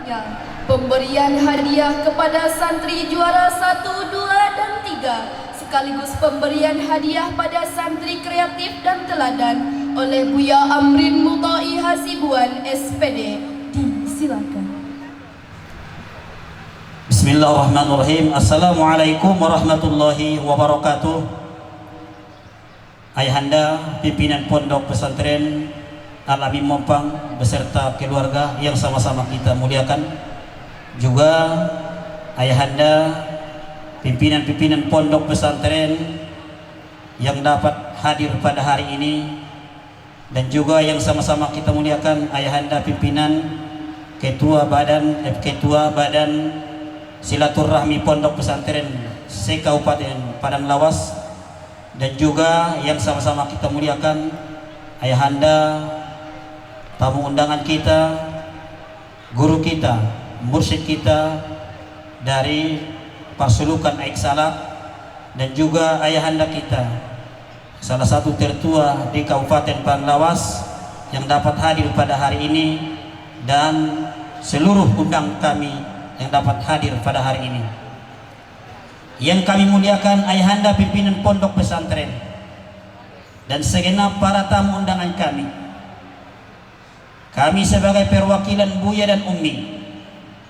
Ya, pemberian hadiah kepada santri juara 1, 2, dan 3 sekaligus pemberian hadiah pada santri kreatif dan teladan oleh Buya Amrin Mutai Hasibuan SPD. Disilakan. Bismillahirrahmanirrahim. Assalamualaikum warahmatullahi wabarakatuh. Ayahanda pimpinan Pondok Pesantren Al-Amin Mompang beserta keluarga yang sama-sama kita muliakan, juga ayahanda pimpinan-pimpinan Pondok Pesantren yang dapat hadir pada hari ini, dan juga yang sama-sama kita muliakan ayahanda pimpinan Ketua Badan Silaturahmi Pondok Pesantren se-Kabupaten Padang Lawas, dan juga yang sama-sama kita muliakan ayahanda tamu undangan kita, guru kita, mursyid kita dari Pasulukan Aik Salak, dan juga ayahanda kita, salah satu tertua di Kabupaten Padang Lawas yang dapat hadir pada hari ini, dan seluruh undang kami yang dapat hadir pada hari ini. Yang kami muliakan ayahanda pimpinan Pondok Pesantren dan segenap para tamu undangan kami. Kami sebagai perwakilan Buya dan Ummi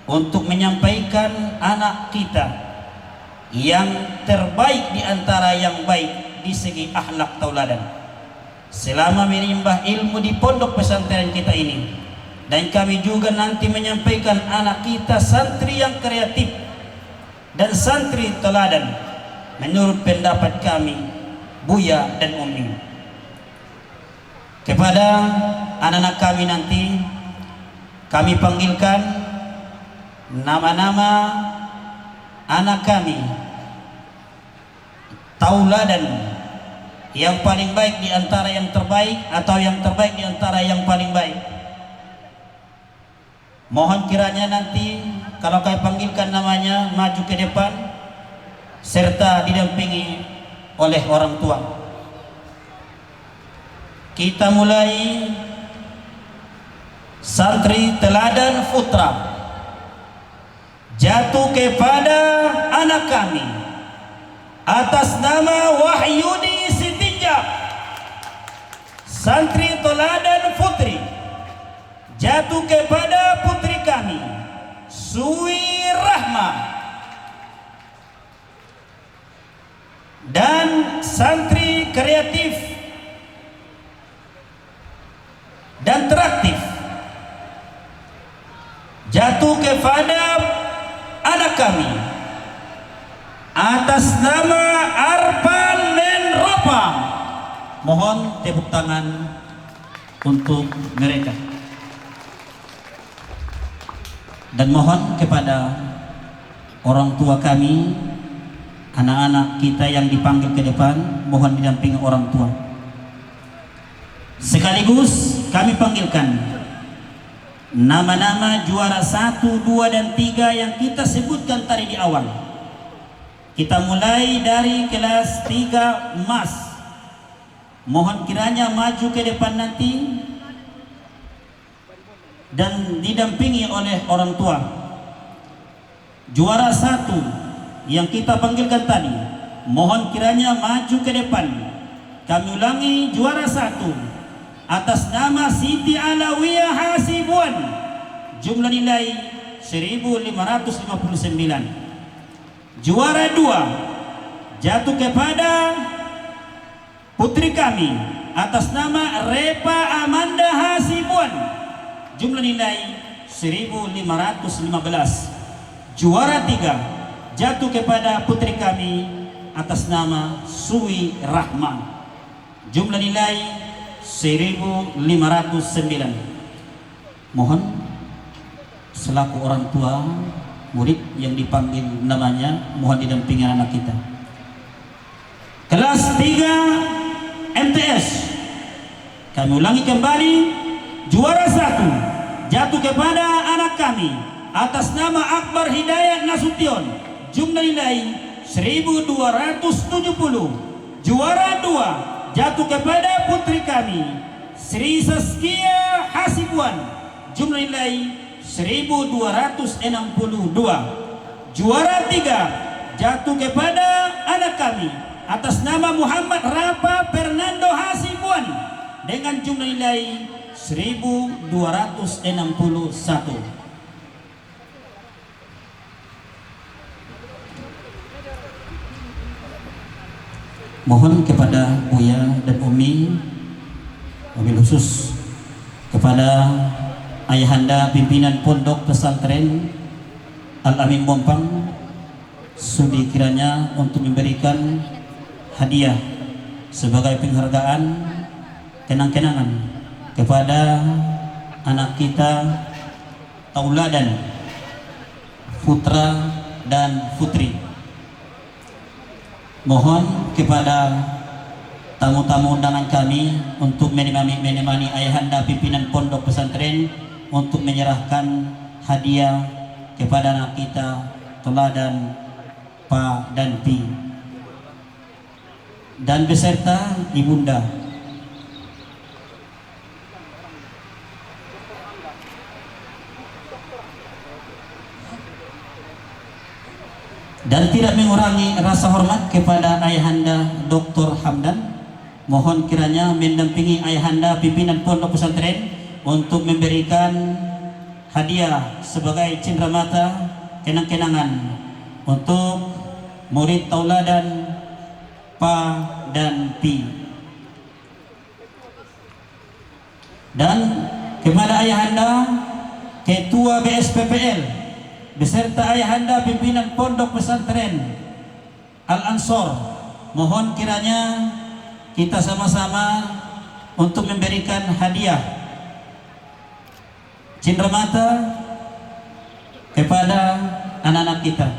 untuk menyampaikan anak kita yang terbaik di antara yang baik di segi akhlak tauladan selama menimba ilmu di pondok pesantren kita ini, dan kami juga nanti menyampaikan anak kita santri yang kreatif dan santri teladan menurut pendapat kami Buya dan Ummi. Kepada anak-anak kami nanti kami panggilkan nama-nama anak kami tauladan yang paling baik di antara yang terbaik, atau yang terbaik di antara yang paling baik. Mohon kiranya nanti kalau kami panggilkan namanya maju ke depan serta didampingi oleh orang tua. Kita mulai santri teladan putra jatuh kepada anak kami atas nama Wahyudi Sitinjak. Santri teladan putri jatuh kepada putri kami Suwi Rahma, dan santri kreatif dan teraktif jatuh kepada anak kami atas nama Arpan Menropang. Mohon tepuk tangan untuk mereka, dan mohon kepada orang tua kami, anak-anak kita yang dipanggil ke depan, mohon didampingi orang tua. Sekaligus kami panggilkan nama-nama juara 1, 2, dan 3 yang kita sebutkan tadi di awal. Kita mulai dari kelas 3 emas. Mohon kiranya maju ke depan nanti dan didampingi oleh orang tua. Juara 1 yang kita panggilkan tadi, mohon kiranya maju ke depan. Kami ulangi, juara 1 atas nama Siti Alawiyah Hasibuan, jumlah nilai 1559. Juara 2 jatuh kepada putri kami atas nama Repa Amanda Hasibuan, jumlah nilai 1515. Juara 3 jatuh kepada putri kami atas nama Suwi Rahma, jumlah nilai 1509. Mohon selaku orang tua murid yang dipanggil namanya, mohon didampingi anak kita. Kelas 3 MTS, kami ulangi kembali, juara 1 jatuh kepada anak kami atas nama Akbar Hidayat Nasution, jumlah nilai 1270. Juara 2 jatuh kepada putri kami Sri Saskia Hasibuan, jumlah nilai 1262. Juara 3 jatuh kepada anak kami atas nama Muhammad Rafa Fernando Hasibuan dengan jumlah nilai 1261. Mohon kepada Buya dan Umi, wabil khusus kepada ayahanda pimpinan Pondok Pesantren Al-Amin Mompang, sudi kiranya untuk memberikan hadiah sebagai penghargaan kenang-kenangan kepada anak kita tauladan putra dan putri. Mohon kepada tamu-tamu undangan kami untuk menemani ayahanda pimpinan Pondok Pesantren untuk menyerahkan hadiah kepada anak kita teladan Pa dan Pi dan beserta ibunda. Dan tidak mengurangi rasa hormat kepada ayahanda Dr. Hamdan. Mohon kiranya mendampingi ayahanda pimpinan Pondok Pesantren untuk memberikan hadiah sebagai cenderamata kenang-kenangan untuk murid tauladan Pa dan Pi. Dan kepada ayahanda Ketua BSPPL beserta ayahanda pimpinan Pondok Pesantren Al-Ansor, mohon kiranya kita sama-sama untuk memberikan hadiah cenderamata kepada anak-anak kita.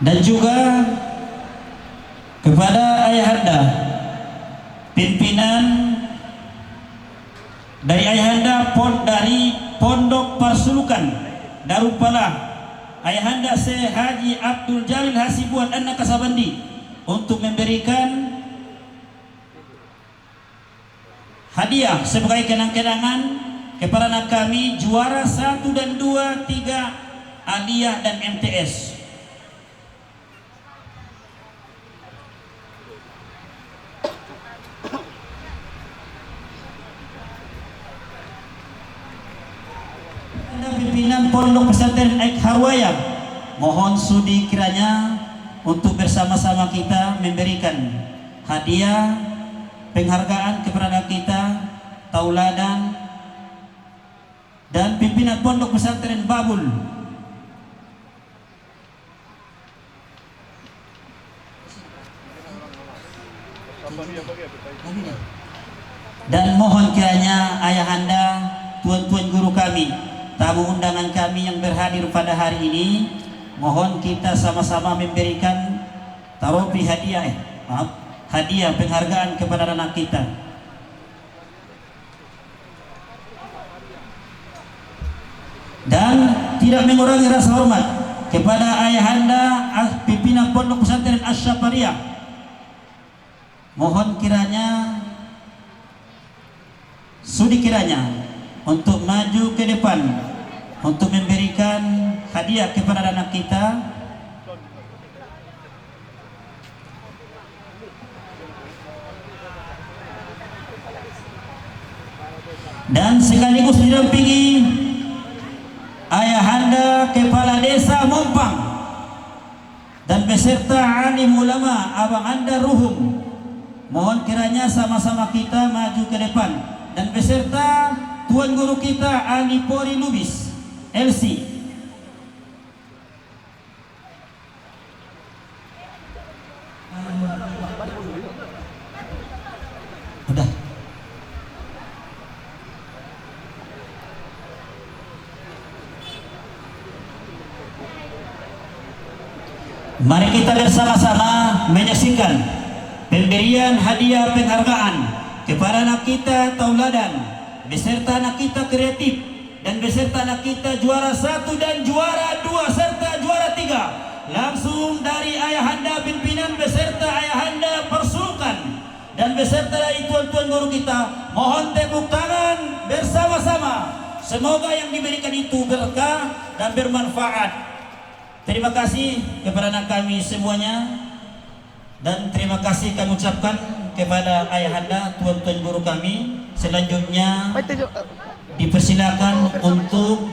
Dan juga kepada ayahanda pimpinan dari ayahanda dari Pondok Pasulukan Darupala, ayahanda Syekh Haji Abdul Jalil Hasibuan Anak Kasabandi untuk memberikan hadiah sebagai kenang-kenangan kepada anak kami juara 1 dan 2, 3 Aliyah dan MTS. Pimpinan Pondok Pesantren Aik Harwaya, mohon sudi kiranya untuk bersama-sama kita memberikan hadiah penghargaan kepada kita tauladan dan pimpinan Pondok Pesantren Babul. Dan mohon kiranya ayahanda, tuan-tuan guru kami, tamu undangan kami yang berhadir pada hari ini, mohon kita sama-sama memberikan tarofi hadiah penghargaan kepada anak kita. Dan tidak mengurangi rasa hormat kepada ayahanda pimpinan Pondok Pesantren Asy-Syafariyah. Mohon kiranya sudi kiranya untuk maju ke depan untuk memberikan hadiah kepada anak kita. Dan sekaligus didampingi ayahanda Kepala Desa Mompang dan beserta alim ulama Abang Anda Ruhum. Mohon kiranya sama-sama kita maju ke depan dan beserta Tuan Guru kita Ali Pori Lubis LC. Udah. Mari kita bersama-sama menyaksikan pemberian hadiah penghargaan kepada anak kita tauladan beserta anak kita kreatif dan beserta anak kita juara 1 dan juara 2 serta juara 3 langsung dari ayahanda pimpinan beserta ayahanda persukan dan beserta dari tuan-tuan guru kita. Mohon tepuk tangan bersama-sama. Semoga yang diberikan itu berkah dan bermanfaat. Terima kasih kepada anak kami semuanya, dan terima kasih kami ucapkan kepada ayahanda, tuan-tuan guru kami. Selanjutnya dipersilakan untuk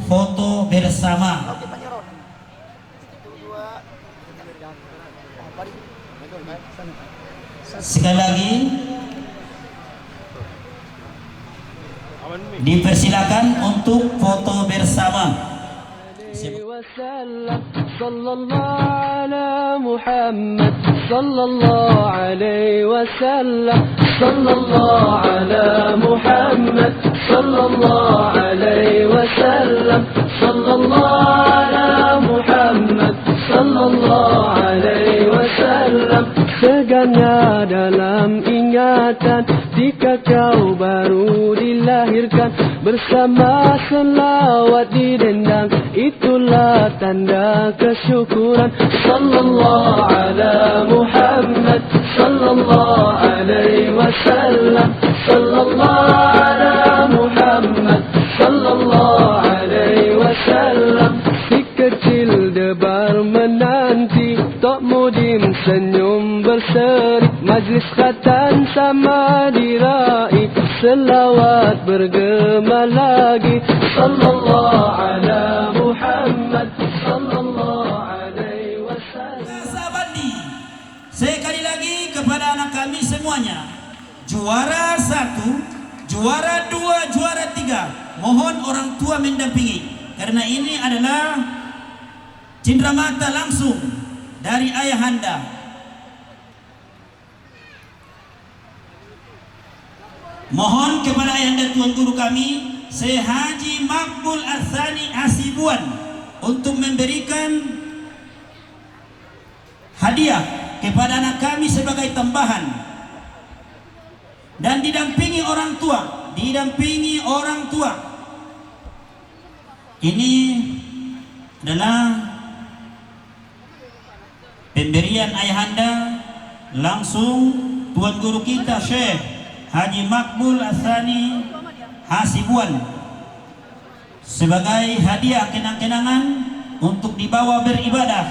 foto bersama. Sekali lagi dipersilakan untuk foto bersama. وسلم صلى الله على محمد صلى الله عليه وسلم صلى الله على محمد صلى الله عليه وسلم صلى الله على محمد صلى الله عليه وسلم. Segarnya dalam ingatan jika kau baru dilahirkan, bersama selawat didendang, itulah tanda kesyukuran. Sallallahu ala Muhammad sallallahu alaihi wasallam sallallahu ala Muhammad sallallahu alaihi wasallam. Si kecil debar menanti, Tok Mudim senyum berseri, majlis khatan sama diraih, selawat bergema lagi. Sallallahu ala Muhammad sallallahu alaihi wasallam. Sabandi, sekali lagi kepada anak kami semuanya, juara 1, juara 2, juara 3, mohon orang tua mendampingi, karena ini adalah cindramata langsung dari ayahanda. Mohon kepada ayahanda tuan guru kami, Syekh Haji Makbul Atsani Hasibuan, untuk memberikan hadiah kepada anak kami sebagai tambahan, dan didampingi orang tua, Ini adalah pemberian ayahanda langsung tuan guru kita Syekh Haji Makbul Atsani Hasibuan sebagai hadiah kenang-kenangan untuk dibawa beribadah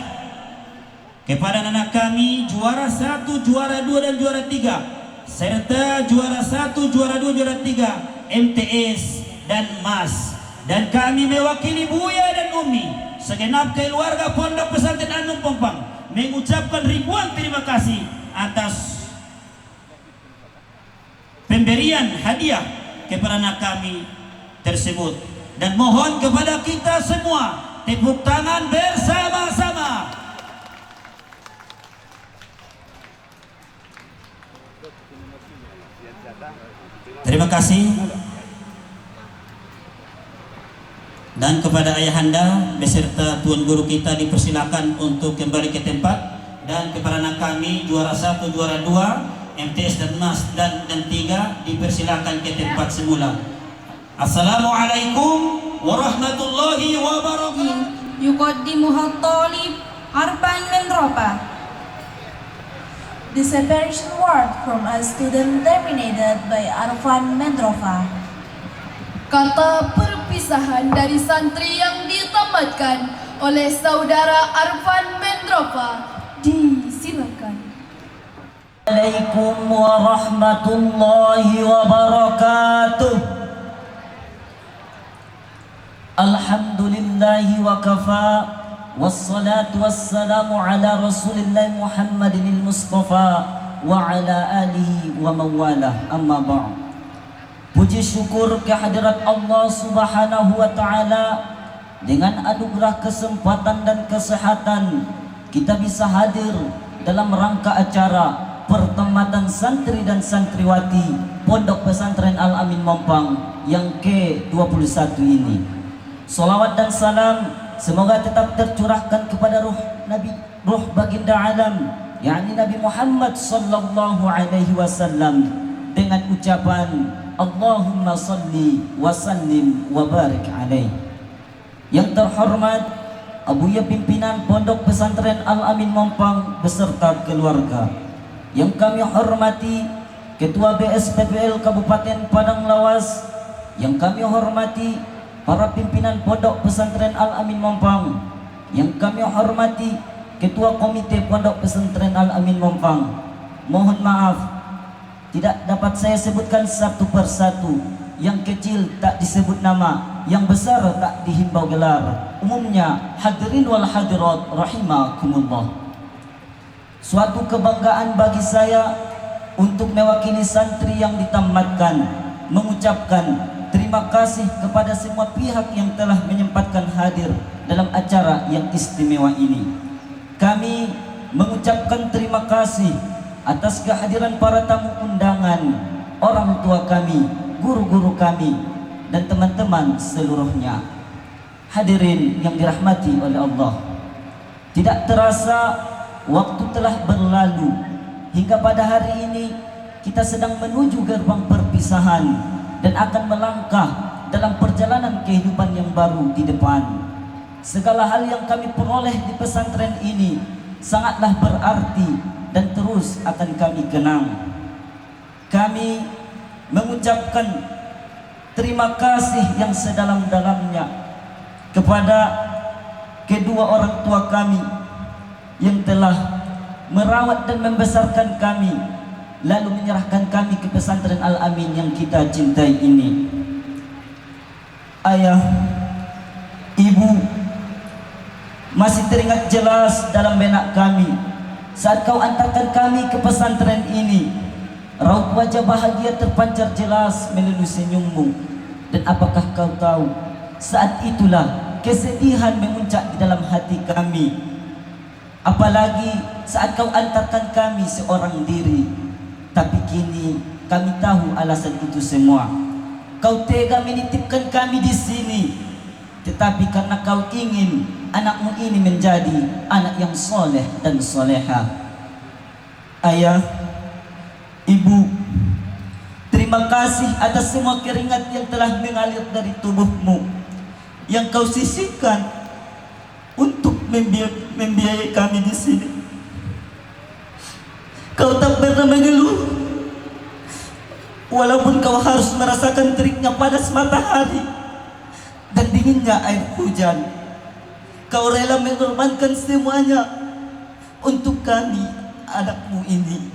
kepada anak kami juara 1, juara 2 dan juara 3 serta juara 1, juara 2, juara 3 MTS dan MAS. Dan kami mewakili Buya dan Umi segenap keluarga Pondok Pesantren Al-Amin Pompang mengucapkan ribuan terima kasih atas pemberian hadiah kepada anak kami tersebut. Dan mohon kepada kita semua tepuk tangan bersama-sama. Terima kasih. Dan kepada ayahanda beserta tuan guru kita dipersilakan untuk kembali ke tempat. Dan kepada anak kami juara 1, juara 2, MTS dan MAS dan 3 dipersilakan ke tempat semula. Assalamualaikum warahmatullahi wabarakatuh. Yuqaddimuha talib Arfan Mendropa. The separation word from a student terminated by Arfan Mendropa. Kata perpisahan dari santri yang ditamatkan oleh saudara Arfan Mendropa disilakan. Assalamualaikum warahmatullahi wabarakatuh. Alhamdulillahi wa kafa, wassalatu wassalamu ala Rasulillah Muhammadin al-Mustafa wa ala alihi wa mawalah, amma ba'd. Puji syukur kehadirat Allah Subhanahu wa ta'ala, dengan anugerah kesempatan dan kesehatan kita bisa hadir dalam rangka acara pertematan santri dan santriwati Pondok Pesantren Al-Amin Mompang yang ke-21 ini. Salawat dan salam semoga tetap tercurahkan kepada ruh baginda alam, yakni Nabi Muhammad sallallahu alaihi wasallam, dengan ucapan Allahumma salli wa sallim wa barik alaih. Yang terhormat Abuya Pimpinan Pondok Pesantren Al-Amin Mompang beserta keluarga. Yang kami hormati Ketua BSPPL Kabupaten Padang Lawas. Yang kami hormati para pimpinan Pondok Pesantren Al-Amin Mompang. Yang kami hormati Ketua Komite Pondok Pesantren Al-Amin Mompang. Mohon maaf, tidak dapat saya sebutkan satu persatu. Yang kecil tak disebut nama, yang besar tak dihimbau gelar. Umumnya hadirin wal hadirat rahimakumullah. Suatu kebanggaan bagi saya untuk mewakili santri yang ditamatkan mengucapkan terima kasih kepada semua pihak yang telah menyempatkan hadir dalam acara yang istimewa ini. Kami mengucapkan terima kasih atas kehadiran para tamu undangan, orang tua kami, guru-guru kami, dan teman-teman seluruhnya. Hadirin yang dirahmati oleh Allah, tidak terasa waktu telah berlalu hingga pada hari ini kita sedang menuju gerbang perpisahan dan akan melangkah dalam perjalanan kehidupan yang baru di depan. Segala hal yang kami peroleh di pesantren ini sangatlah berarti dan terus akan kami kenang. Kami mengucapkan terima kasih yang sedalam-dalamnya kepada kedua orang tua kami yang telah merawat dan membesarkan kami, lalu menyerahkan kami ke pesantren Al-Amin yang kita cintai ini. Ayah, ibu, masih teringat jelas dalam benak kami saat kau antarkan kami ke pesantren ini. Raut wajah bahagia terpancar jelas melalui senyummu. Dan apakah kau tahu, saat itulah kesedihan memuncak di dalam hati kami. Apalagi saat kau antarkan kami seorang diri. Tapi kini kami tahu alasan itu semua. Kau tega menitipkan kami di sini, tetapi karena kau ingin anakmu ini menjadi anak yang soleh dan soleha. Ayah, ibu, terima kasih atas semua keringat yang telah mengalir dari tubuhmu, yang kau sisihkan untuk membiayai kami di sini. Kau tak pernah mengeluh, walaupun kau harus merasakan teriknya panas matahari dan dinginnya air hujan. Kau rela mengorbankan semuanya untuk kami, anakmu ini.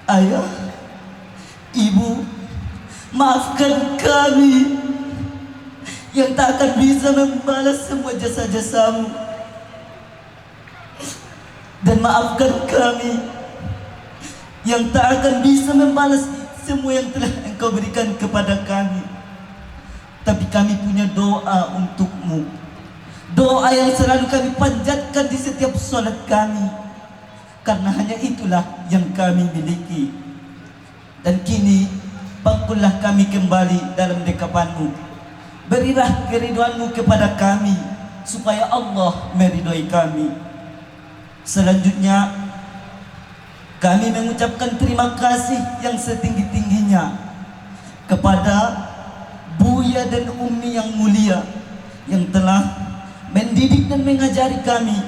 Ayah, ibu, maafkan kami yang tak akan bisa membalas semua jasa-jasamu. Dan maafkan kami yang tak akan bisa membalas semua yang telah Engkau berikan kepada kami. Tapi kami punya doa untukmu, doa yang selalu kami panjatkan di setiap solat kami, karena hanya itulah yang kami miliki. Dan kini bangkullah kami kembali dalam dekapanmu. Berilah keriduanmu kepada kami, supaya Allah meridhoi kami. Selanjutnya kami mengucapkan terima kasih yang setinggi-tingginya kepada Buya dan Umi yang mulia, yang telah mendidik dan mengajari kami,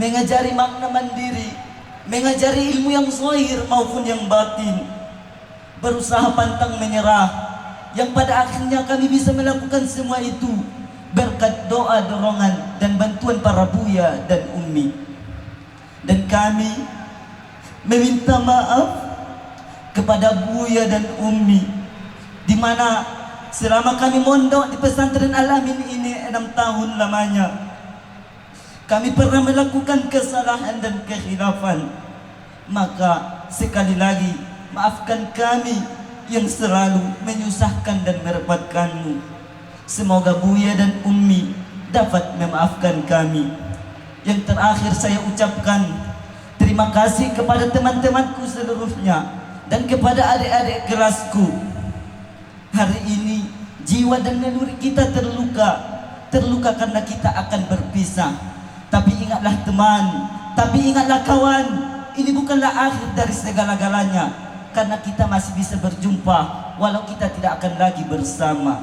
mengajari makna mandiri, mengajari ilmu yang zahir maupun yang batin, berusaha pantang menyerah, yang pada akhirnya kami bisa melakukan semua itu berkat doa, dorongan, dan bantuan para Buya dan Umi. Dan kami meminta maaf kepada Buya dan Umi, di mana selama kami mondok di pesantren Al-Amin ini 6 tahun lamanya, kami pernah melakukan kesalahan dan kekhilafan. Maka sekali lagi maafkan kami yang selalu menyusahkan dan merepotkanmu. Semoga Buya dan Umi dapat memaafkan kami. Yang terakhir saya ucapkan terima kasih kepada teman-temanku seluruhnya dan kepada adik-adik kelasku. Hari ini jiwa dan naluri kita terluka karena kita akan berpisah. Tapi ingatlah teman, tapi ingatlah kawan, ini bukanlah akhir dari segala-galanya. karena kita masih bisa berjumpa walau kita tidak akan lagi bersama.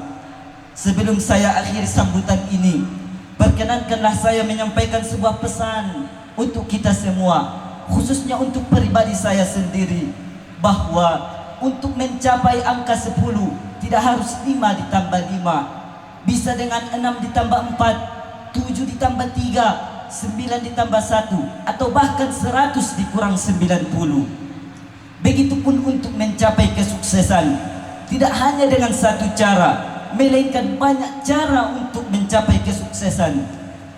Sebelum saya akhiri sambutan ini, perkenankanlah saya menyampaikan sebuah pesan untuk kita semua, khususnya untuk pribadi saya sendiri, bahwa untuk mencapai angka 10 tidak harus 5 ditambah 5, bisa dengan 6 ditambah 4, 7 ditambah 3, 9 ditambah 1, atau bahkan 100 dikurang 90. Begitupun untuk mencapai kesuksesan, tidak hanya dengan satu cara, melainkan banyak cara untuk mencapai kesuksesan.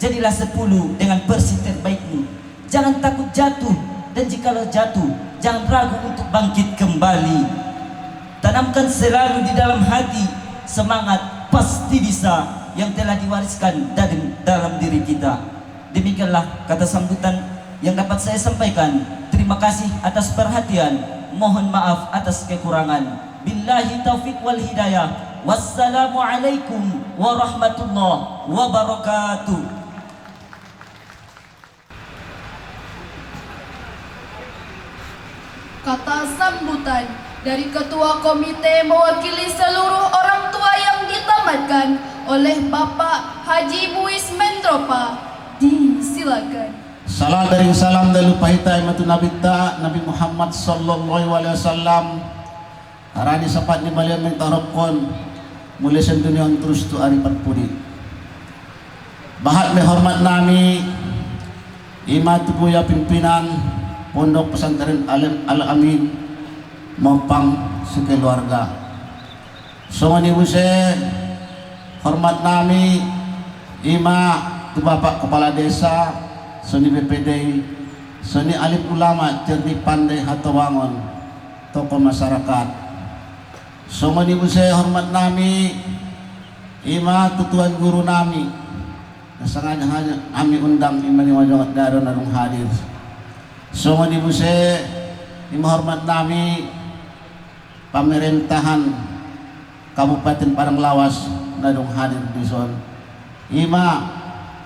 Jadilah 10 dengan versi terbaikmu. Jangan takut jatuh, dan jikalau jatuh, jangan ragu untuk bangkit kembali. Tanamkan selalu di dalam hati semangat pasti bisa yang telah diwariskan dalam diri kita. Demikianlah kata sambutan yang dapat saya sampaikan. Terima kasih atas perhatian. Mohon maaf atas kekurangan. Billahi taufiq wal hidayah. Wassalamualaikum warahmatullahi wabarakatuh. Kata sambutan dari Ketua Komite mewakili seluruh orang tua yang ditamatkan oleh Bapak Haji Muiz Mendropa. Disilakan. Salam dari salam dari pahita imatu Nabi Muhammad sallallahu alaihi wasallam. Harani sapat ni balian mengtarapkon mulai dunia yang terus tu ari patpudi. Bahat hormat nami imatu buya pimpinan Pondok Pesantren Al-Amin Mompang sekeluarga. Songoni buse hormat nami ima tu Bapak Kepala Desa, seni BPD, seni alim ulama, cerdik pandai hatawangon, tokoh masyarakat. Songoni buse hormat nami ima tutuan guru nami. Sengaja kami undang imani wajah darun narung hadir. Songoni buse ima hormat nami pemerintahan Kabupaten Paranglawas nadung hadir di son. Ima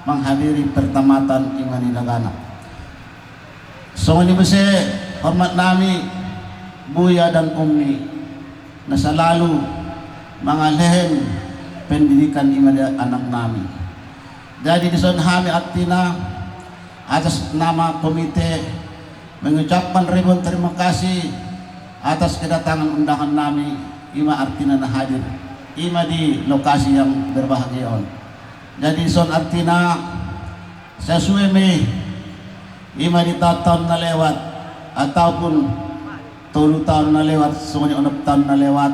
menghadiri pertamatan imani dagana. Songoni buse hormat nami Buya dan Ummi na selalu mengalehin pendidikan imani anak nami. Jadi di son kami artina atas nama komite mengucapkan ribuan terima kasih atas kedatangan undangan nami ima artina na hadir ima di lokasi yang berbahagia. Jadi son artina sesuai ima di tahun na lewat ataupun 10 tahun na lewat semuanya 6 tahun na lewat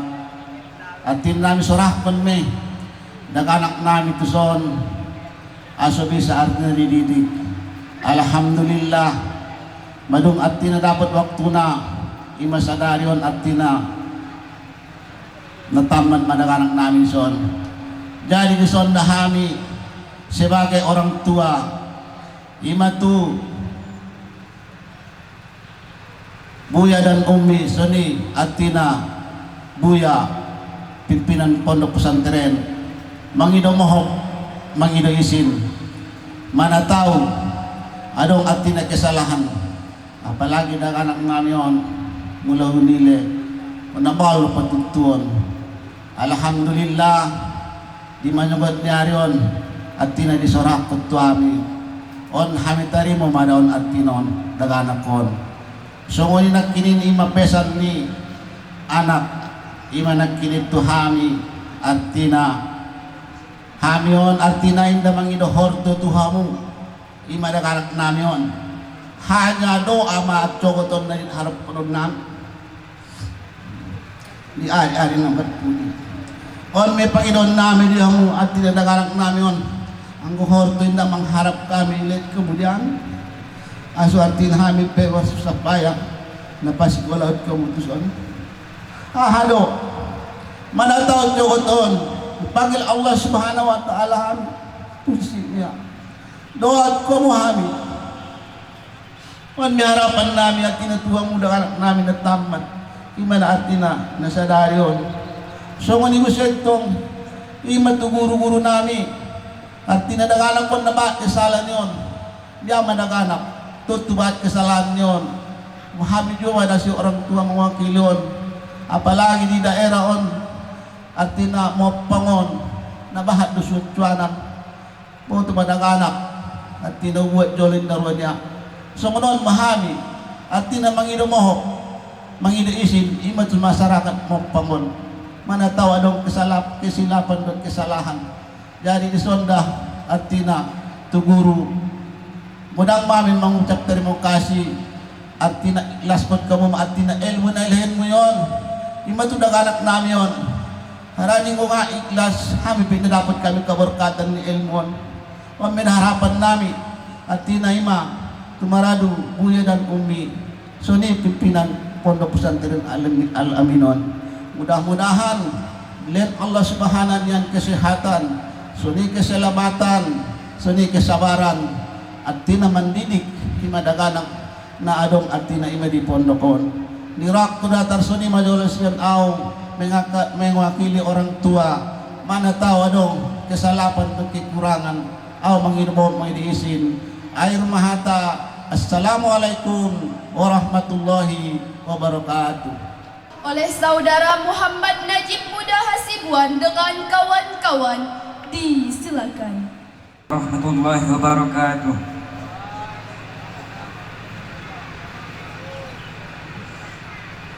artina nami sorahkan dan anak nami tu son aso bisa artina dididik. Alhamdulillah madung artina dapat waktu na ima sadarion artina nataman madang anak namin son. Jadi di son dahami sebagai orang tua ima tu Buya dan Ummi soni artina Buya pimpinan pondok pesantren mangido mohok mangido isin mana tahu adong artina kesalahan apalagi dah anak ngamion mula unile menabal patutuan. Alhamdulillah di manyubat niarion artina disorak ketuami on hami tarimo madaon artinon daganak kon. So ngoni nakinin ima pesan ni anak ima nakinin tu hami artina hamion artina inda mangido horto tuhamu ima daganak namion hanya doa ma cogoton na harap penon nam di ari nambat pudi on may Panginoon namin dihamu at tinadaganak namin ang horto inda mangharap kami ilit kemudian aso artin kami pewas sa paya na pasikwalaot kamutuson halo manataw cogoton pagil Allah subhanahu wa ta'ala kami pusi niya doat ko mo kami may harapan namin at tinatuwang mo anak namin na tamat imana atina na sa daryon. So ngani mo siya itong imatuguro-guro namin at tinadaganak ko na ba kesalahan yun di ama naganak tutubat kesalahan yun Muhammad juga ada si orang tua mewakili on, apalagi di daerah on artinya mau pangon na bahat dusun cuanan po tu pada anak artinya buat jolin darwanya so menon mahami artinya mangido moho mangido isin imat masyarakat mau pangon mana tahu ada kesilapan dan kesalahan jadi disondah artinya tu guru mudang mami mengucap terima kasih artinya ikhlas kot kamu artinya ilmu na ilahin mo yon ima tu dah anak namin yon harani ko nga ikhlas kami pinadapat kami kaberkatan ni ilmu kami harapan namin artinya ima tumaradu buya dan umi so ni pimpinan pondok pesantren Al-Aminon mudah-mudahan lihat Allah subhanahu yan kesehatan so ni keselamatan so ni kesabaran artinya mendidik ima daganang na adong arti na ima di pondokon nirak ko datar suni majolos yan aw mengwakili orang tua mana tahu adong kesalapan atau kekurangan aw manginubon may diisin air mahata assalamualaikum warahmatullahi wabarakatuh. Oleh saudara Muhammad Najib Muda Hasibuan dengan kawan-kawan disilakan. Warahmatullahi wabarakatuh.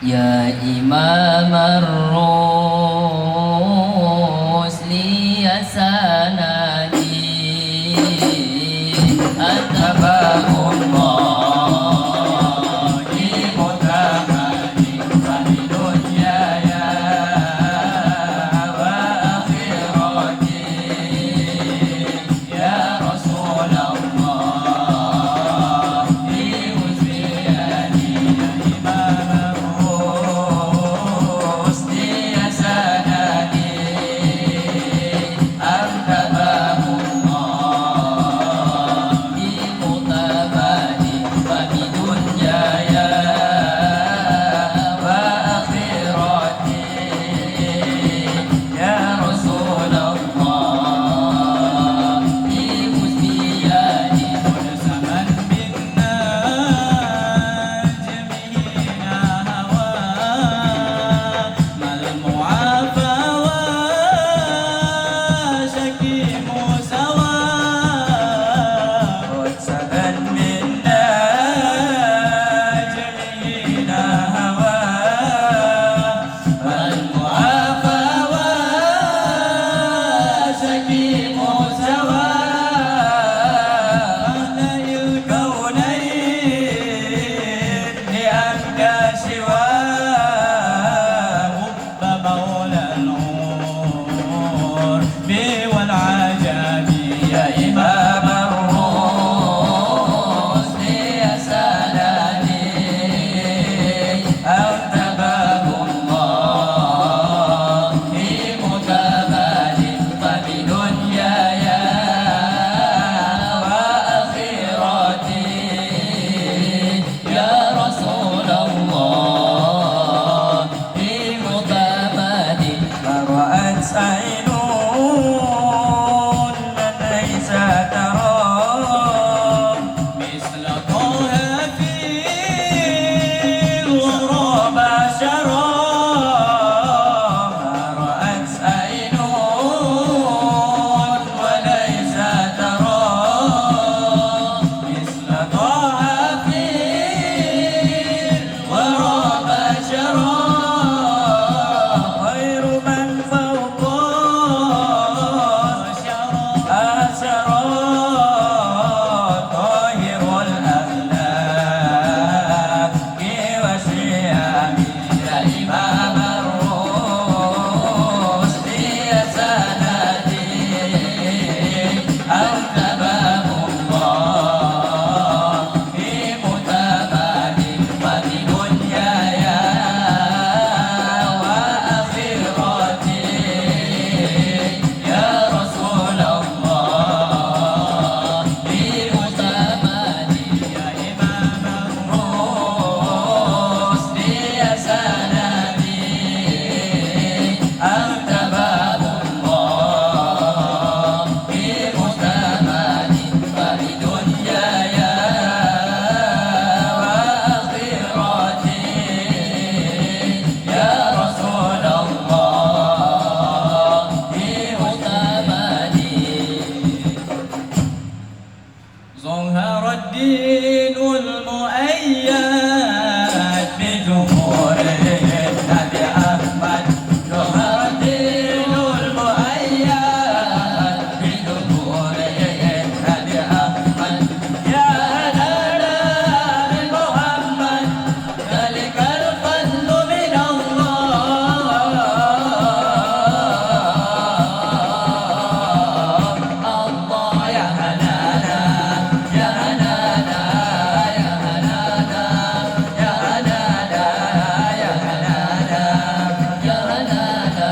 Ya Imam ar-Rusli ya sanadi Atabahullah di mutamadi Fadi dunya ya wa akhirati Ya Rasulullah di uzriyani ya Imam Rusli ya sanadi Anta الدين المؤيد بجمهور النبي أحمد ظهر الدين المؤيد بجمهور النبي أحمد يا هلا بمحمد ذلك الفضل من الله الله يا هنانا يا هنانا يا هنانا يا هنانا يا هنانا يا هنانا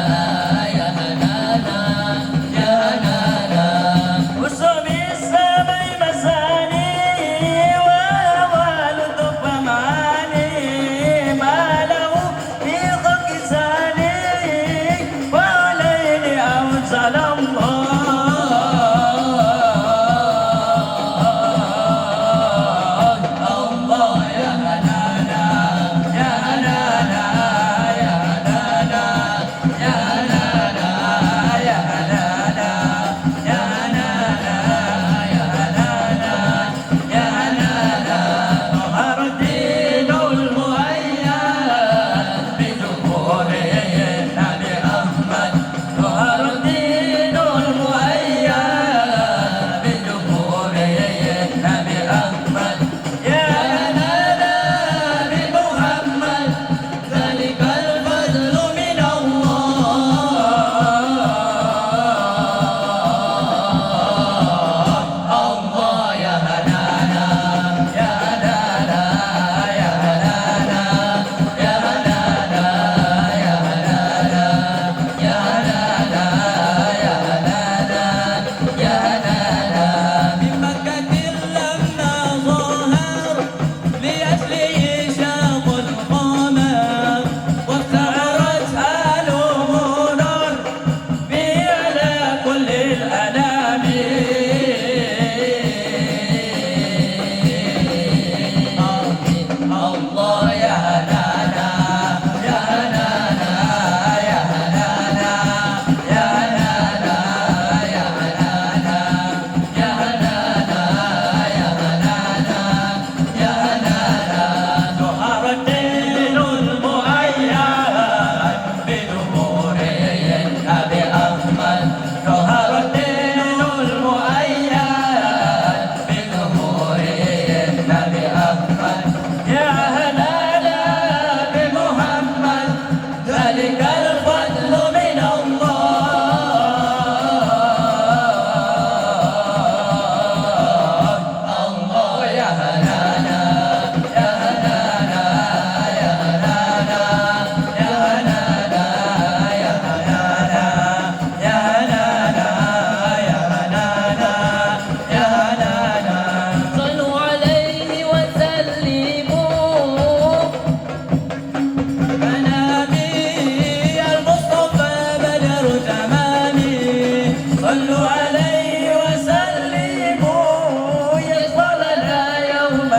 يا هنانا يا هنانا وصوب السماء مساني وأول ضب معاني ما له في خلق ثاني وعليه أنزل الله يا هنانا يا هنانا يا هنانا يا هنانا يا هنانا يا هنانا يا هنانا يا هنانا ظهر الدين المؤيد بجمهور النبي أحمد ظهر الدين المؤيد بجمهور النبي أحمد يا هنانا بمحمد ذلك الفضل من الله يا هنانا يا هنانا يا هنانا يا هنانا يا هنانا يا هنانا يا هنانا يا هنانا من مكة لما ظهر لأجله شاق القمر وافتخرت آله نور به على كل الأنام الله يا هنانا يا هنانا يا هنانا يا هنانا يا هنانا يا هنانا يا هنانا يا هنانا ظهر الدين المؤيد بظهور النبي أحمد ظهر الدين المؤيد بظهور النبي أحمد يا هنانا بمحمد ذلك الفضل من الله يا هنانا يا هنانا يا هنانا يا هنانا يا هنانا يا هنانا يا هنانا يا هنانا صلوا عليه وسلموا منامي المصطفى بدر تمامي صلوا عليه وسلموا يصلنا يوم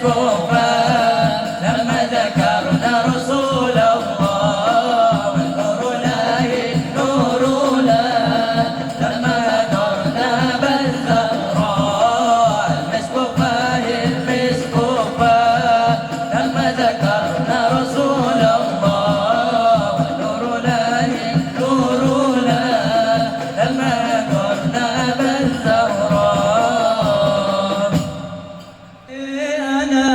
المصطفى لما ذكرنا رسول الله والنور له النور له لما هدرنا بالزهراء المصطفى المصطفى لما ذكرنا رسول الله والنور له النور له لما هدرنا بالزهراء أنا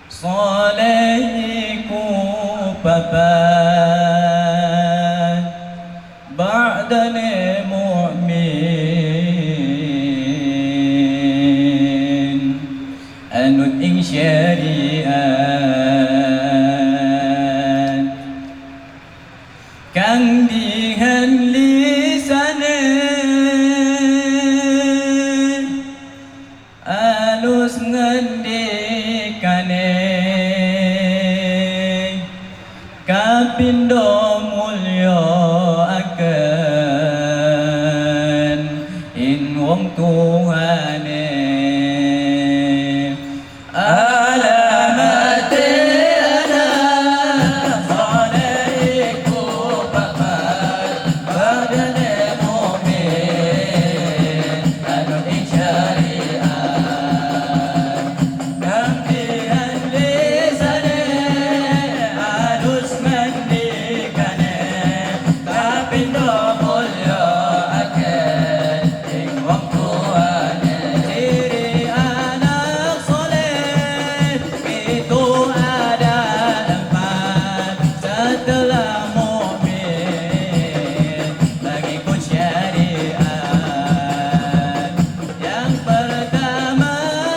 صالحكم بابان بعد المؤمن أنut ing syariat kang dihen lisane alus ngendikane kapindo mulya akan in wong tuhane alamate ana salaiku bapak badane mu'min anut ing syariat Nampihan lisane halus mendikane kapindo mulya akan ing wong tuane ciri anak soleh itu ada empat setelah mukmin mengikut syariat yang pertama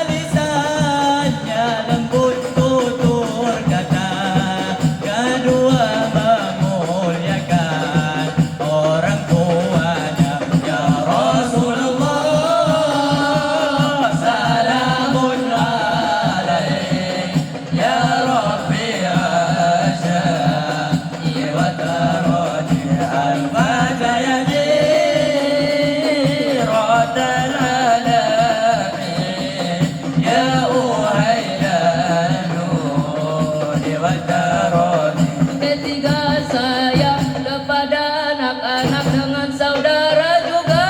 lisannya lembut tutur kata kedua memuliakan orang tuanya ya Rasulullah salamun alaik ya Rabbi asya wa tarani al-fatah ya jiratal alamin ya uhailanu wa tarani Ketiga sayang kepada anak-anak dengan saudara juga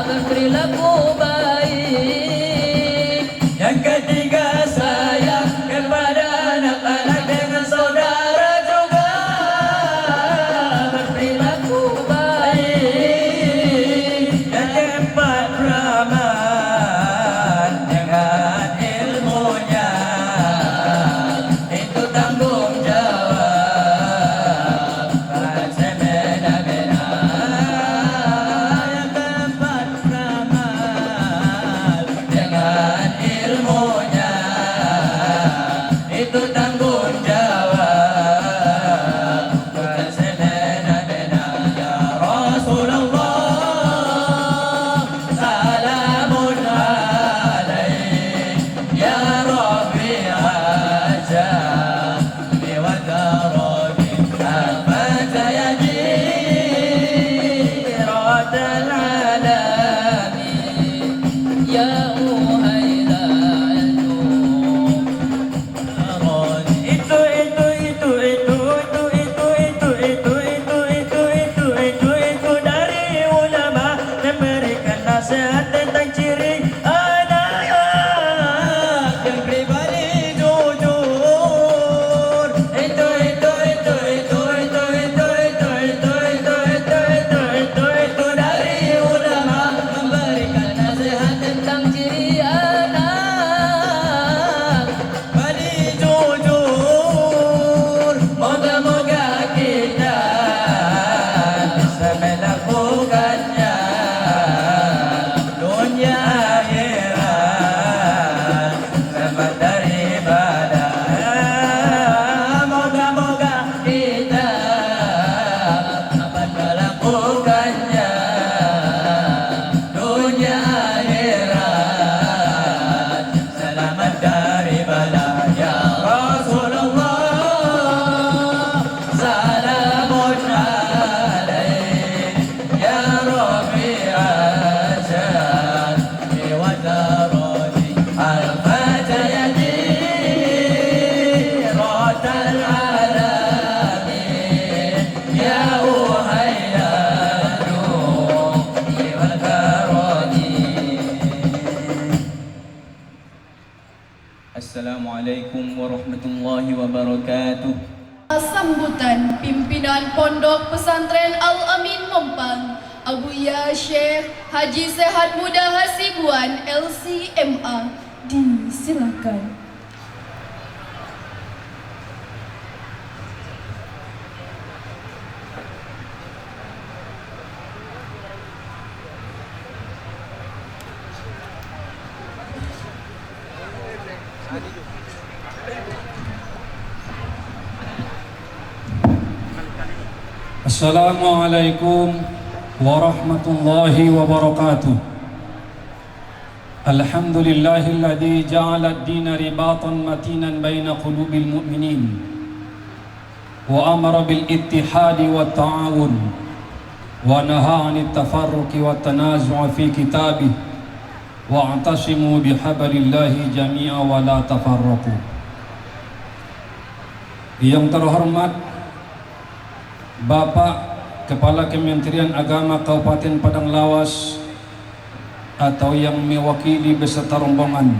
berperilaku baik. Yang ketiga sayang kepada anak-anak dengan saudara juga berperilaku baik. Yang keempat beramal dengan ilmunya itu tanggung jawab semena-mena. Yang keempat beramal dengan ilmunya itu tanggung jawab bukan semena-mena ya Rasulullah salamun alaik ya Rabbi ajab wa tarabi al-fatah ya jiratal alamin Ya uhailanu Rani warahmatullahi wabarakatuh. Sambutan pimpinan Pondok Pesantren Al-Amin Mompang, Abuya Syekh Haji Sehat Muda Hasibuan LCMA, disilakan. Assalamualaikum warahmatullahi wabarakatuh. Alhamdulillahilladzi ja'ala ad-dina ribatan matinan baina qulubil mu'minin wa amara bil ittihadi wat ta'awun wa nahaa 'anit tafarruqi wat tanazu'i fi kitabih wa i'tasimu bihablillahi jami'a wa la tafarraqu. Yang terhormat Bapak Kepala Kementerian Agama Kabupaten Padang Lawas atau yang mewakili beserta rombongan,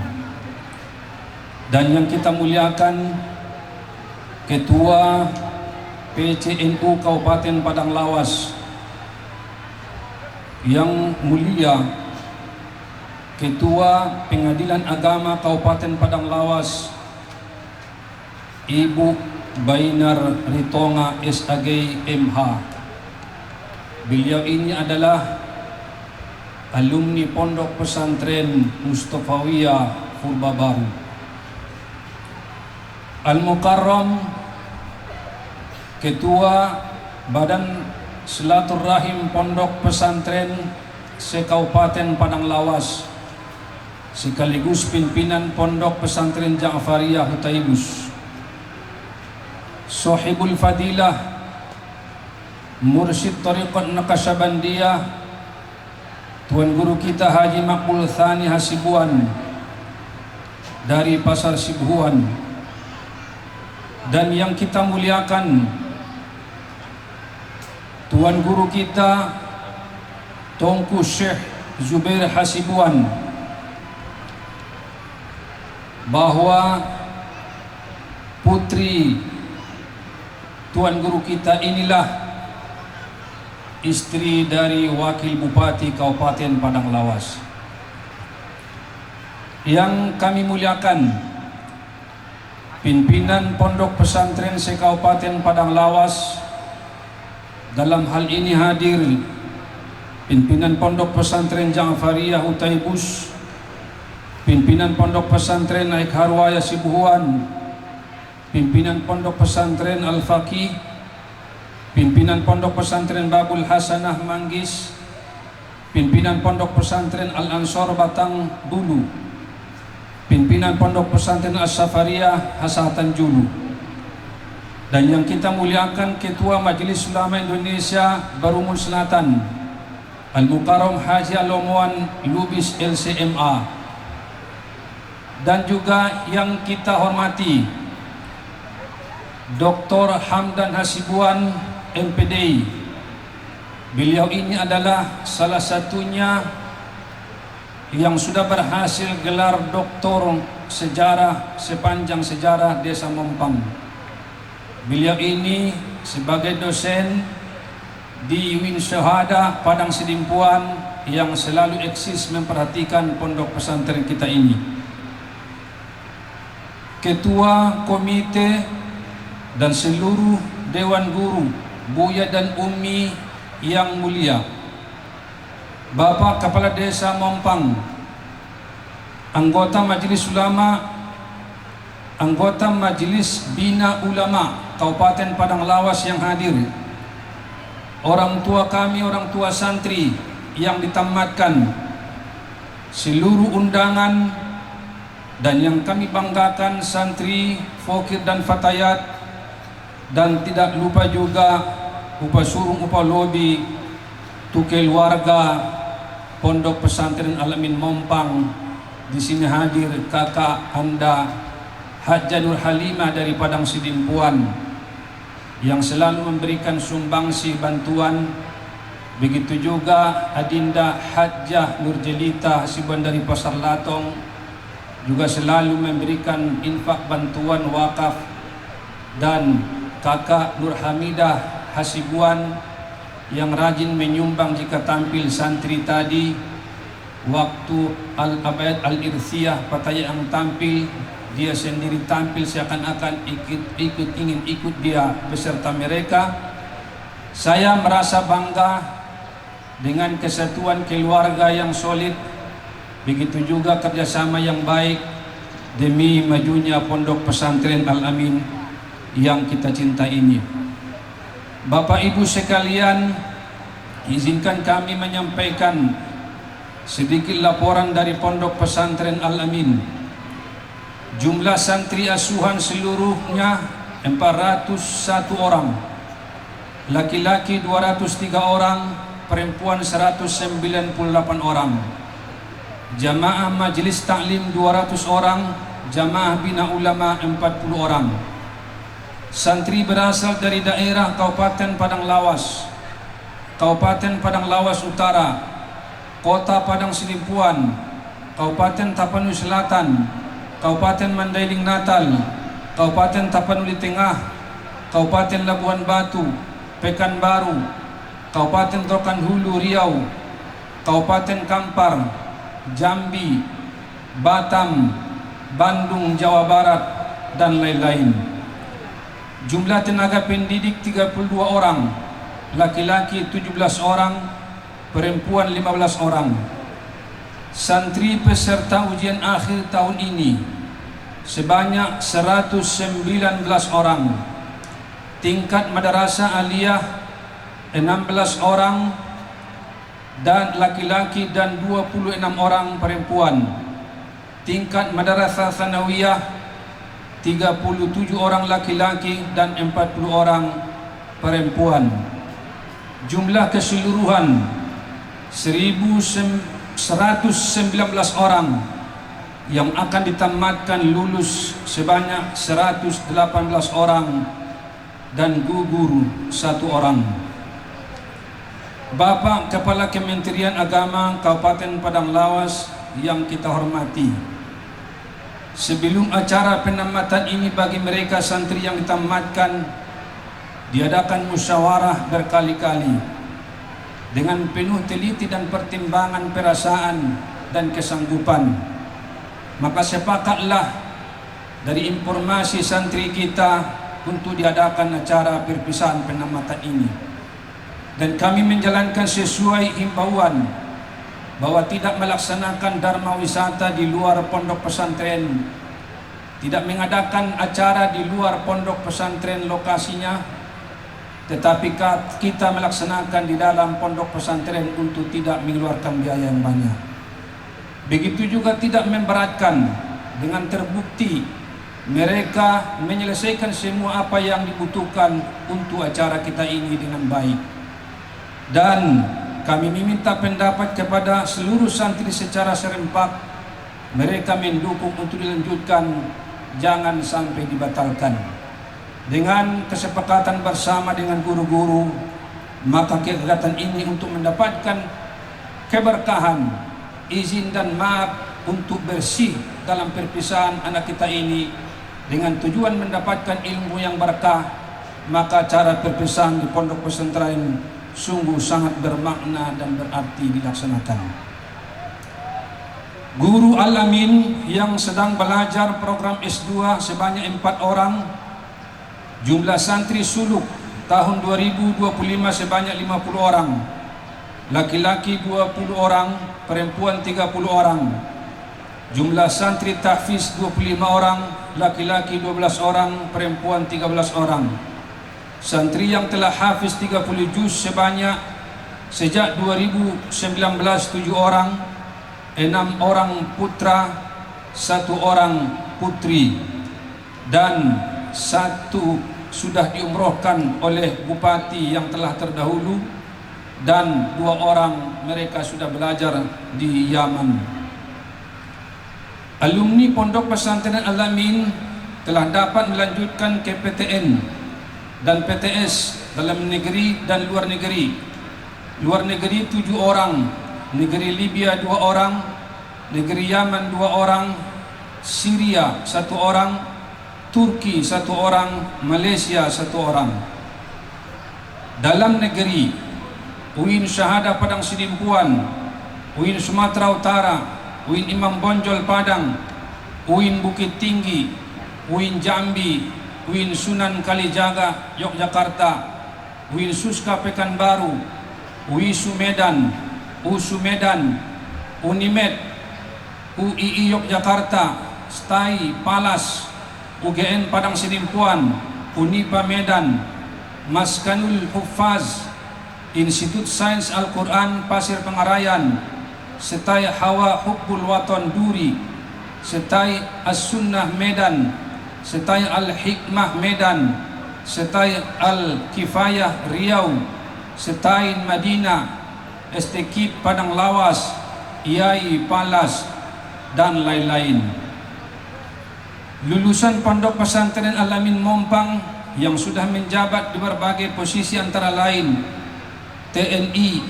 dan yang kita muliakan Ketua PCNU Kabupaten Padang Lawas, yang mulia Ketua Pengadilan Agama Kabupaten Padang Lawas Ibu Bainar Ritonga SAG MH. Beliau ini adalah alumni Pondok Pesantren Mustafawiyah Purba Baru. Al-Mukarram Ketua Badan Silaturahim Pondok Pesantren se-Kabupaten Padang Lawas, sekaligus pimpinan Pondok Pesantren Ja'fariyah Hutaibus. Sohibul Fadilah Mursyid Tariqat Naqsyabandiyah Tuan Guru kita Haji Makbul Thani Hasibuan dari Pasar Sibuan, dan yang kita muliakan Tuan Guru kita Tongku Syekh Zubair Hasibuan, bahwa putri Tuan Guru kita inilah istri dari Wakil Bupati Kabupaten Padang Lawas. Yang kami muliakan pimpinan Pondok Pesantren se-Kabupaten Padang Lawas, dalam hal ini hadir pimpinan Pondok Pesantren Ja'fariyah Hutaibus, pimpinan Pondok Pesantren Naik Harwaya Sibuhuan, pimpinan Pondok Pesantren Al-Faqih, pimpinan Pondok Pesantren Babul Hasanah Manggis, pimpinan Pondok Pesantren Al-Ansor Batang Bulu, pimpinan Pondok Pesantren As-Safariyah Hasatan Julu, dan yang kita muliakan Ketua Majelis Ulama Indonesia Barumul Selatan Al-Mukarram Haji Al-Omwan Lubis LCMA, dan juga yang kita hormati Dr. Hamdan Hasibuan MPD. Beliau ini adalah salah satunya yang sudah berhasil gelar doktor sejarah sepanjang sejarah Desa Mompang. Beliau ini sebagai dosen di UIN Syahada Padang Sidimpuan yang selalu eksis memperhatikan pondok pesantren kita ini. Ketua komite dan seluruh Dewan Guru, Buya dan Umi yang mulia, Bapak Kepala Desa Mompang, anggota Majelis Ulama, anggota Majelis Bina Ulama Kabupaten Padang Lawas yang hadir, orang tua kami, orang tua santri yang ditamatkan, seluruh undangan, dan yang kami banggakan santri, fakir dan fatayat, dan tidak lupa juga upah surung, upah lobi, tukel warga Pondok Pesantren Al-Amin Mompang. Di sini hadir kakak Anda Hajjah Nur Halimah dari Padang Sidimpuan yang selalu memberikan sumbangsi bantuan. Begitu juga Adinda Hajjah Nur Jelita Hasibuan dari Pasar Latong, juga selalu memberikan infak bantuan wakaf, dan kakak Nur Hamidah Hasibuan yang rajin menyumbang jika tampil santri tadi. Waktu Al-Abaid Al-Irthiyah Pataya yang tampil, dia sendiri tampil seakan-akan ingin ikut dia beserta mereka. Saya merasa bangga dengan kesatuan keluarga yang solid, begitu juga kerjasama yang baik demi majunya Pondok Pesantren Al-Amin yang kita cinta ini. Bapak Ibu sekalian, izinkan kami menyampaikan sedikit laporan dari Pondok Pesantren Al-Amin. Jumlah santri asuhan seluruhnya 401 orang, laki-laki 203 orang, perempuan 198 orang. Jamaah Majelis Taklim 200 orang, jamaah Bina Ulama 40 orang. Santri berasal dari daerah Kabupaten Padang Lawas, Kabupaten Padang Lawas Utara, Kota Padang Sidimpuan, Kabupaten Tapanuli Selatan, Kabupaten Mandailing Natal, Kabupaten Tapanuli Tengah, Kabupaten Labuan Batu, Pekanbaru, Kabupaten Rokan Hulu Riau, Kabupaten Kampar, Jambi, Batam, Bandung Jawa Barat, dan lain-lain. Jumlah tenaga pendidik 32 orang, laki-laki 17 orang, perempuan 15 orang. Santri peserta ujian akhir tahun ini sebanyak 119 orang. Tingkat madrasah aliyah 16 orang dan laki-laki dan 26 orang perempuan. Tingkat madrasah sanawiyah 37 orang laki-laki dan 40 orang perempuan. Jumlah keseluruhan 1.119 orang yang akan ditamatkan lulus sebanyak 118 orang dan gugur 1 orang. Bapak Kepala Kementerian Agama Kabupaten Padang Lawas yang kita hormati, sebelum acara penamatan ini bagi mereka santri yang ditamatkan, diadakan musyawarah berkali-kali dengan penuh teliti dan pertimbangan perasaan dan kesanggupan. Maka sepakatlah dari informasi santri kita untuk diadakan acara perpisahan penamatan ini, dan kami menjalankan sesuai himbauan bahwa tidak melaksanakan dharma wisata di luar pondok pesantren, tidak mengadakan acara di luar pondok pesantren lokasinya, tetapi kita melaksanakan di dalam pondok pesantren untuk tidak mengeluarkan biaya yang banyak. Begitu juga tidak memberatkan, dengan terbukti mereka menyelesaikan semua apa yang dibutuhkan untuk acara kita ini dengan baik. Dan kami meminta pendapat kepada seluruh santri secara serempak, mereka mendukung untuk dilanjutkan, jangan sampai dibatalkan. Dengan kesepakatan bersama dengan guru-guru, maka kegiatan ini untuk mendapatkan keberkahan, izin dan maaf untuk bersih dalam perpisahan anak kita ini, dengan tujuan mendapatkan ilmu yang berkah, maka cara perpisahan di pondok pesantren sungguh sangat bermakna dan berarti dilaksanakan. Guru Al-Amin yang sedang belajar program S2 sebanyak 4 orang. Jumlah santri suluk tahun 2025 sebanyak 50 orang. Laki-laki 20 orang, perempuan 30 orang. Jumlah santri tahfiz 25 orang, laki-laki 12 orang, perempuan 13 orang. Santri yang telah hafiz 30 juz sebanyak sejak 2019 7 orang, 6 orang putra, 1 orang putri, dan 1 sudah diumrohkan oleh bupati yang telah terdahulu, dan 2 orang mereka sudah belajar di Yaman. Alumni Pondok Pesantren Al-Amin telah dapat melanjutkan ke PTN dan PTS dalam negeri dan luar negeri. Luar negeri 7 orang, negeri Libya 2 orang, negeri Yaman 2 orang, Syria 1 orang, Turki 1 orang, Malaysia 1 orang. Dalam negeri, UIN Syahada Padang Sidimpuan, UIN Sumatera Utara, UIN Imam Bonjol Padang, UIN Bukit Tinggi, UIN Jambi, UIN Sunan Kalijaga Yogyakarta, UIN Suska Pekanbaru, UISU Medan, USU Medan, Unimed, UII Yogyakarta, STAI Palas, UGN Padang Sidimpuan, Unipa Medan, Maskanul Huffaz, Institut Sains Al-Quran Pasir Pengarayan, STAI Hawa Hubbul Waton Duri, STAI As-Sunnah Medan, STAI Al-Hikmah Medan, STAI Al-Kifayah Riau, STAI Madinah, STKIP Padang Lawas, IAI Palas, dan lain-lain. Lulusan Pondok Pesantren Al-Amin Mompang yang sudah menjabat di berbagai posisi antara lain TNI,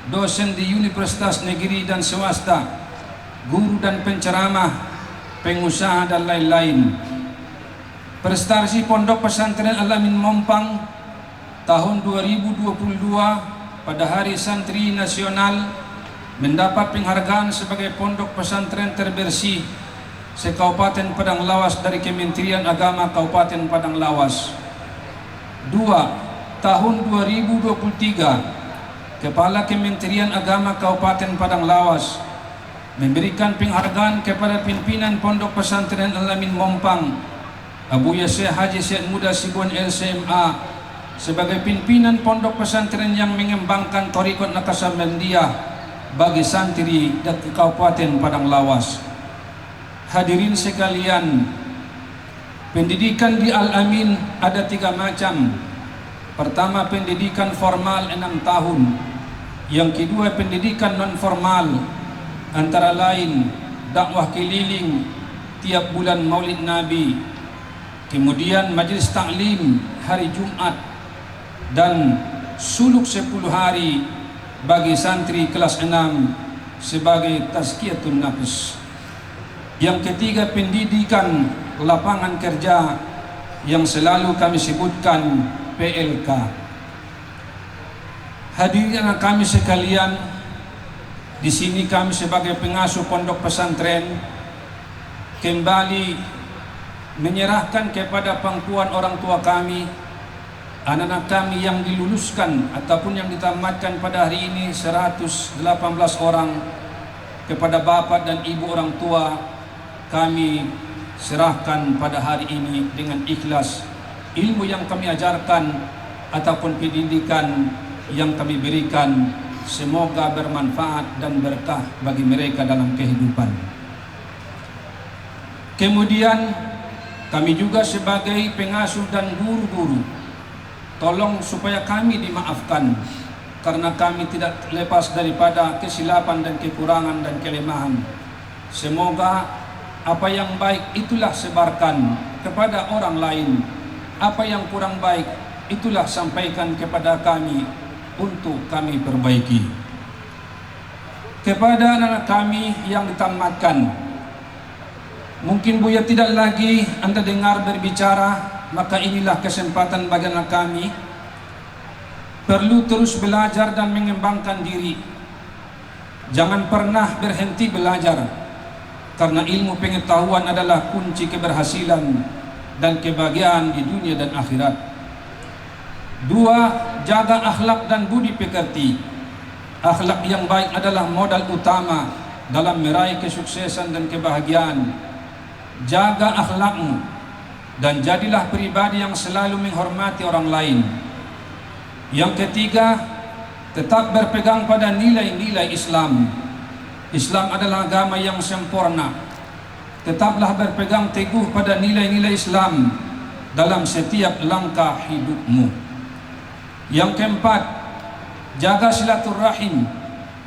dosen di universitas negeri dan swasta, guru dan penceramah, pengusaha, dan lain-lain. Prestasi Pondok Pesantren Al-Amin Mompang tahun 2022 pada Hari Santri Nasional mendapat penghargaan sebagai pondok pesantren terbersih se-Kabupaten Padang Lawas dari Kementerian Agama Kabupaten Padang Lawas. 2. Tahun 2023, Kepala Kementerian Agama Kabupaten Padang Lawas memberikan penghargaan kepada pimpinan Pondok Pesantren Al-Amin Mompang, Abu Yasir Haji Syed Muda Sibun LCMA, sebagai pimpinan pondok pesantren yang mengembangkan Thariqat Naqsabandiyah bagi santri di Kabupaten Padang Lawas. Hadirin sekalian, pendidikan di Al-Amin ada 3 macam. Pertama, pendidikan formal 6 tahun. Yang kedua, pendidikan non formal, antara lain dakwah keliling tiap bulan Maulid Nabi, kemudian majlis taklim hari Jumat, dan suluk 10 hari bagi santri kelas 6 sebagai tazkiyatun nafs. Yang ketiga, pendidikan lapangan kerja yang selalu kami sebutkan PLK. Hadirin kami sekalian, di sini kami sebagai pengasuh pondok pesantren kembali menyerahkan kepada pangkuan orang tua kami, anak-anak kami yang diluluskan ataupun yang ditamatkan pada hari ini 118 orang, kepada bapak dan ibu orang tua kami serahkan pada hari ini dengan ikhlas ilmu yang kami ajarkan ataupun pendidikan yang kami berikan, semoga bermanfaat dan berkah bagi mereka dalam kehidupan. Kemudian kami juga sebagai pengasuh dan guru-guru, tolong supaya kami dimaafkan karena kami tidak lepas daripada kesilapan dan kekurangan dan kelemahan. Semoga apa yang baik itulah sebarkan kepada orang lain, apa yang kurang baik itulah sampaikan kepada kami untuk kami perbaiki. Kepada anak kami yang ditamatkan, mungkin Buya tidak lagi Anda dengar berbicara, maka inilah kesempatan bagi anak kami perlu terus belajar dan mengembangkan diri. Jangan pernah berhenti belajar, karena ilmu pengetahuan adalah kunci keberhasilan dan kebahagiaan di dunia dan akhirat. 2. Jaga akhlak dan budi pekerti. Akhlak yang baik adalah modal utama dalam meraih kesuksesan dan kebahagiaan. Jaga akhlakmu dan jadilah pribadi yang selalu menghormati orang lain. Yang ketiga, tetap berpegang pada nilai-nilai Islam. Islam adalah agama yang sempurna. Tetaplah berpegang teguh pada nilai-nilai Islam dalam setiap langkah hidupmu. Yang keempat, jaga silaturahim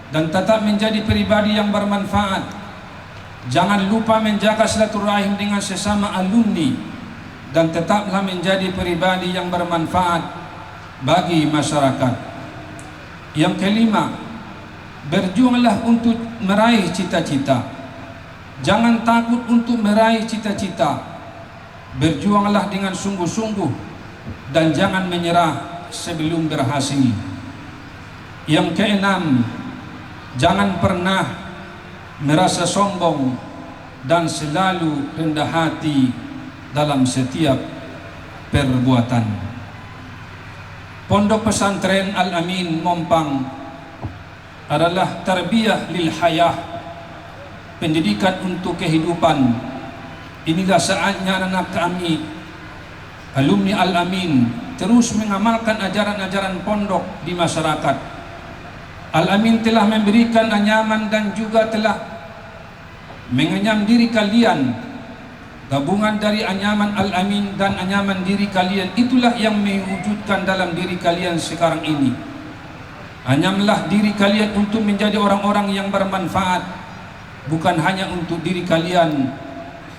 dan tetap menjadi pribadi yang bermanfaat. Jangan lupa menjaga silaturahim dengan sesama alumni dan tetaplah menjadi pribadi yang bermanfaat bagi masyarakat. Yang kelima, berjuanglah untuk meraih cita-cita Jangan takut untuk meraih cita-cita. Berjuanglah dengan sungguh-sungguh dan jangan menyerah sebelum berhasil. Yang keenam, jangan pernah merasa sombong dan selalu rendah hati dalam setiap perbuatan. Pondok Pesantren Al-Amin Mompang adalah tarbiyah lil hayah, pendidikan untuk kehidupan. Inilah saatnya anak kami, alumni Al-Amin, terus mengamalkan ajaran-ajaran pondok di masyarakat. Al-Amin telah memberikan anyaman dan juga telah mengenyam diri kalian. Gabungan dari anyaman Al-Amin dan anyaman diri kalian, itulah yang mewujudkan dalam diri kalian sekarang ini. Anyamlah diri kalian untuk menjadi orang-orang yang bermanfaat, bukan hanya untuk diri kalian,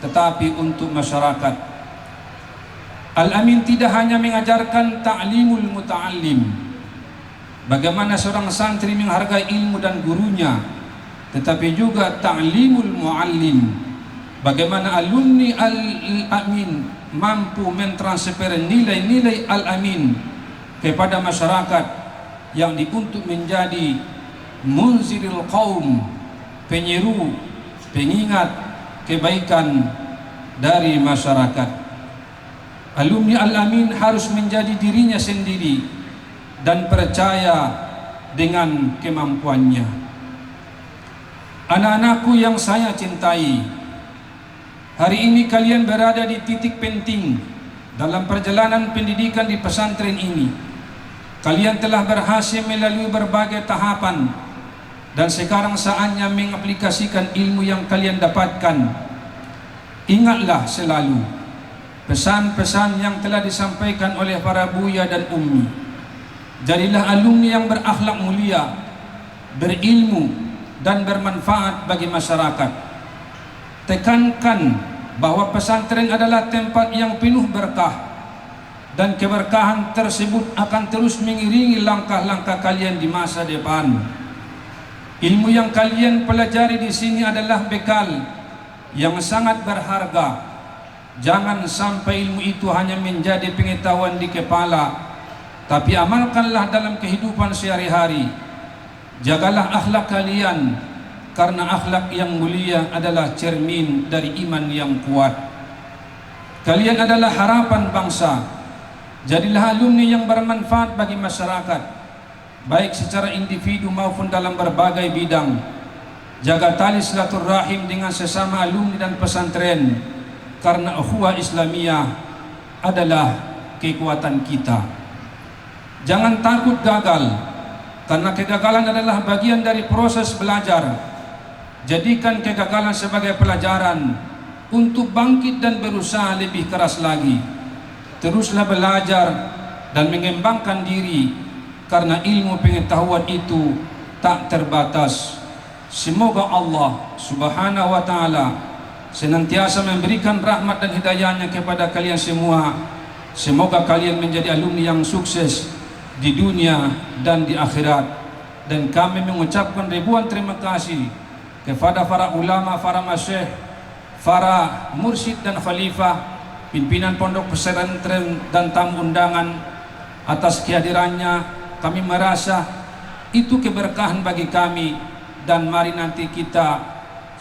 tetapi untuk masyarakat. Al-Amin tidak hanya mengajarkan ta'limul muta'allim, bagaimana seorang santri menghargai ilmu dan gurunya, tetapi juga ta'limul mu'allim, bagaimana alumni Al-Amin mampu mentransfer nilai-nilai Al-Amin kepada masyarakat yang diuntuk menjadi munziril qaum, penyeru, pengingat kebaikan dari masyarakat. Alumni Al-Amin harus menjadi dirinya sendiri dan percaya dengan kemampuannya. Anak-anakku yang saya cintai, hari ini kalian berada di titik penting dalam perjalanan pendidikan di pesantren ini. Kalian telah berhasil melalui berbagai tahapan dan sekarang saatnya mengaplikasikan ilmu yang kalian dapatkan. Ingatlah selalu pesan-pesan yang telah disampaikan oleh para buya dan ummi. Jadilah alumni yang berakhlak mulia, berilmu dan bermanfaat bagi masyarakat. Tekankan bahwa pesantren adalah tempat yang penuh berkah, dan keberkahan tersebut akan terus mengiringi langkah-langkah kalian di masa depan. Ilmu yang kalian pelajari di sini adalah bekal yang sangat berharga. Jangan sampai ilmu itu hanya menjadi pengetahuan di kepala, tapi amalkanlah dalam kehidupan sehari-hari. Jagalah akhlak kalian, karena akhlak yang mulia adalah cermin dari iman yang kuat. Kalian adalah harapan bangsa. Jadilah alumni yang bermanfaat bagi masyarakat, baik secara individu maupun dalam berbagai bidang. Jaga tali silaturahim dengan sesama alumni dan pesantren, karena ukhuwah Islamiyah adalah kekuatan kita. Jangan takut gagal, karena kegagalan adalah bagian dari proses belajar. Jadikan kegagalan sebagai pelajaran untuk bangkit dan berusaha lebih keras lagi. Teruslah belajar dan mengembangkan diri, karena ilmu pengetahuan itu tak terbatas. Semoga Allah Subhanahu wa ta'ala senantiasa memberikan rahmat dan hidayahnya kepada kalian semua. Semoga kalian menjadi alumni yang sukses di dunia dan di akhirat. Dan kami mengucapkan ribuan terima kasih kepada para ulama, para masyayikh, para mursyid dan khalifah, pimpinan pondok pesantren dan tamu undangan. Atas kehadirannya kami merasa itu keberkahan bagi kami, dan mari nanti kita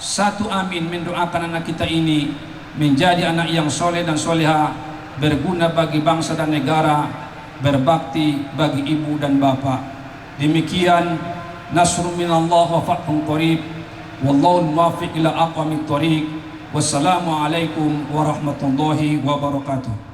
satu amin mendoakan anak kita ini menjadi anak yang soleh dan soleha, berguna bagi bangsa dan negara, berbakti bagi ibu dan bapak. Demikian, nasrun minallah wa fathun qarib, wallahu muwaffiq ila aqwamit thoriq. Wassalamualaikum warahmatullahi wabarakatuh.